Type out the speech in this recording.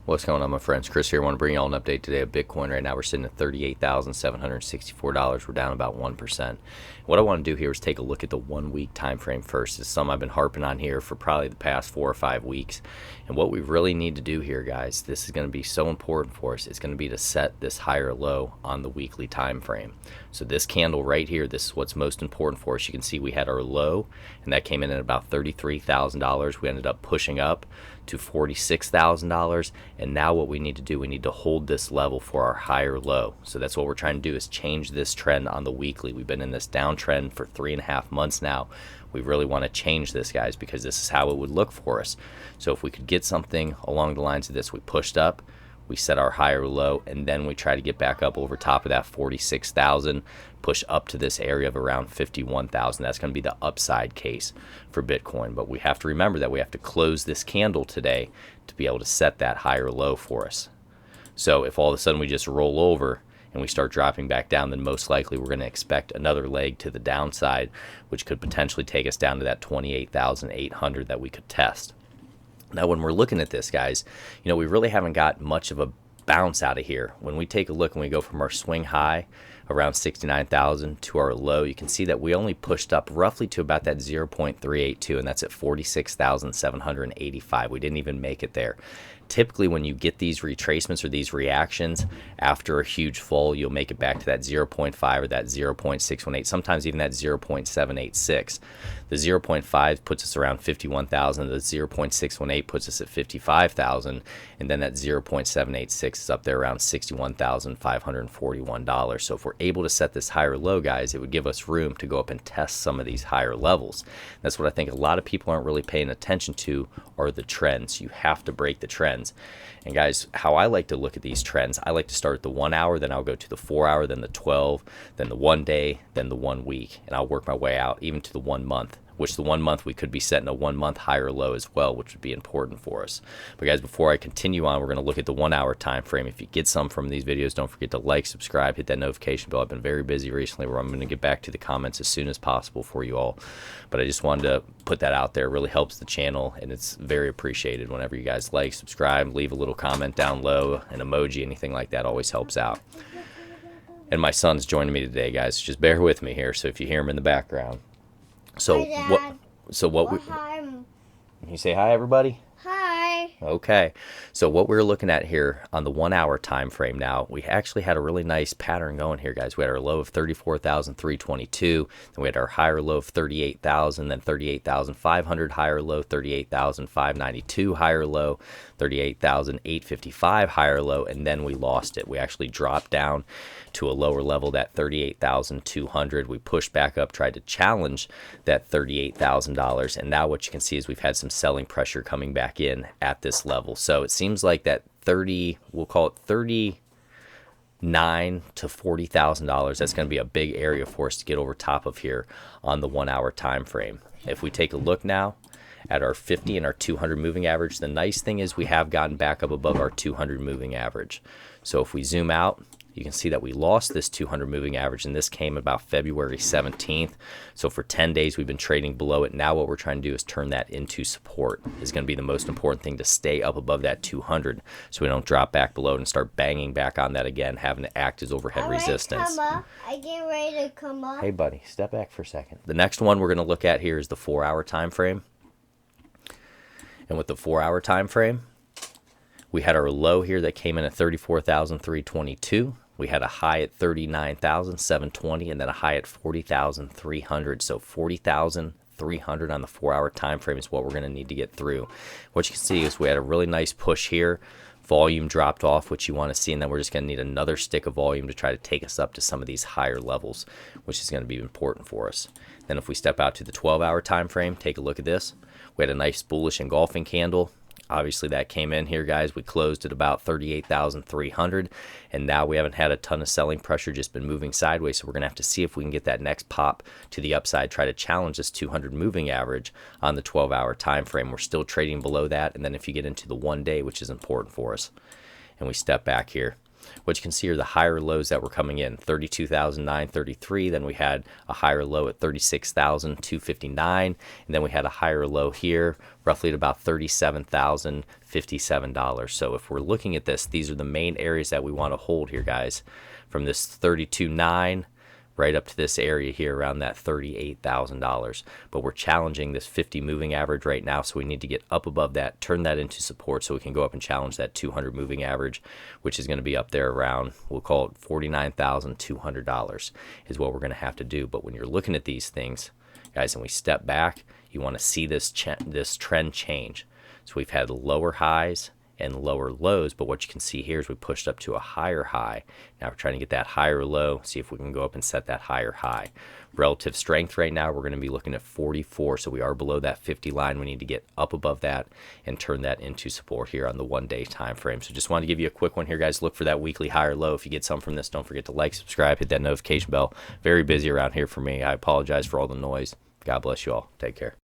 What's going on, my friends? Chris here. I want to bring you all an update today of Bitcoin. Right now we're sitting at $38,764. We're down about 1%. What I want to do here is take a look at the 1 week time frame first. It's something I've been harping on here for probably the past 4 or 5 weeks. And what we really need to do here, guys, this is going to be so important for us. It's going to be to set this higher low on the weekly time frame. So this candle right here, this is what's most important for us. You can see we had our low, and that came in at about $33,000. We ended up pushing up to $46,000, and now what we need to do, we need to hold this level for our higher low. So that's what we're trying to do, is change this trend on the weekly. We've been in this downtrend for 3.5 months now. We really want to change this, guys, because this is how it would look for us. So if we could get something along the lines of this, we pushed up, we set our higher low, and then we try to get back up over top of that 46,000, push up to this area of around 51,000. That's going to be the upside case for Bitcoin. But we have to remember that we have to close this candle today to be able to set that higher low for us. So if all of a sudden we just roll over and we start dropping back down, then most likely we're going to expect another leg to the downside, which could potentially take us down to that 28,800 that we could test. Now, when we're looking at this, guys, you know, we really haven't got much of a bounce out of here. When we take a look and we go from our swing high around 69,000 to our low, you can see that we only pushed up roughly to about that 0.382, and that's at 46,785. We didn't even make it there. Typically, when you get these retracements or these reactions after a huge fall, you'll make it back to that 0.5 or that 0.618, sometimes even that 0.786. The 0.5 puts us around 51,000, the 0.618 puts us at 55,000, and then that 0.786 is up there around $61,541. So if we're able to set this higher low, guys, it would give us room to go up and test some of these higher levels. That's what I think a lot of people aren't really paying attention to, are the trends. You have to break the trends. And guys, how I like to look at these trends, I like to start at the 1 hour, then I'll go to the 4 hour, then the 12, then the 1 day, then the 1 week, and I'll work my way out even to the 1 month, which the 1 month we could be setting a 1 month higher low as well, which would be important for us. But guys, before I continue on, we're going to look at the 1 hour time frame. If you get some from these videos, don't forget to like, subscribe, hit that notification bell. I've been very busy recently, where I'm going to get back to the comments as soon as possible for you all. But I just wanted to put that out there. It really helps the channel, and it's very appreciated whenever you guys like, subscribe, leave a little comment down low, an emoji, anything like that always helps out. And my son's joining me today, guys. Just bear with me here. So if you hear him in the background. So hi, hi. Can you say hi, everybody? Hi. Okay, so what we're looking at here on the 1 hour time frame now, we actually had a really nice pattern going here, guys. We had our low of 34,322, then we had our higher low of 38,000, then 38,500 higher low, 38,592 higher low, 38,855 higher low, and then we lost it. We actually dropped down to a lower level, that 38,200. We pushed back up, tried to challenge that $38,000, and now what you can see is we've had some selling pressure coming back in at this level. So it seems like that we'll call it $39,000 to $40,000. That's going to be a big area for us to get over top of here on the 1 hour time frame. If we take a look now at our 50 and our 200 moving average, the nice thing is we have gotten back up above our 200 moving average. So if we zoom out, you can see that we lost this 200 moving average, and this came about February 17th. So for 10 days, we've been trading below it. Now what we're trying to do is turn that into support. Is going to be the most important thing, to stay up above that 200 so we don't drop back below it and start banging back on that again, having to act as overhead resistance. I get ready to come up. Hey, buddy, step back for a second. The next one we're going to look at here is the 4 hour time frame. And with the 4 hour time frame, we had our low here that came in at 34,322. We had a high at 39,720, and then a high at 40,300. So 40,300 on the 4 hour time frame is what we're going to need to get through. What you can see is we had a really nice push here. Volume dropped off, which you want to see, and then we're just going to need another stick of volume to try to take us up to some of these higher levels, which is going to be important for us. Then if we step out to the 12 hour time frame, take a look at this. We had a nice bullish engulfing candle. Obviously that came in here, guys. We closed at about 38,300, and now we haven't had a ton of selling pressure, just been moving sideways. So we're gonna have to see if we can get that next pop to the upside, try to challenge this 200 moving average on the 12 hour time frame. We're still trading below that. And then if you get into the 1 day, which is important for us, and we step back here, what you can see are the higher lows that were coming in, 32,933. Then we had a higher low at 36,259, and then we had a higher low here, roughly at about $37,057. So if we're looking at this, these are the main areas that we want to hold here, guys, from this 32.9 right up to this area here around that $38,000. But we're challenging this 50 moving average right now, so we need to get up above that, turn that into support so we can go up and challenge that 200 moving average, which is going to be up there around, we'll call it $49,200 is what we're going to have to do. But when you're looking at these things, guys, and we step back, you want to see this trend change. So we've had lower highs and lower lows, but what you can see here is we pushed up to a higher high. Now we're trying to get that higher low, see if we can go up and set that higher high. Relative strength right now, we're going to be looking at 44, so we are below that 50 line. We need to get up above that and turn that into support here on the 1-day time frame. So just wanted to give you a quick one here, guys. Look for that weekly higher low. If you get some from this, don't forget to like, subscribe, hit that notification bell. Very busy around here for me. I apologize for all the noise. God bless you all. Take care.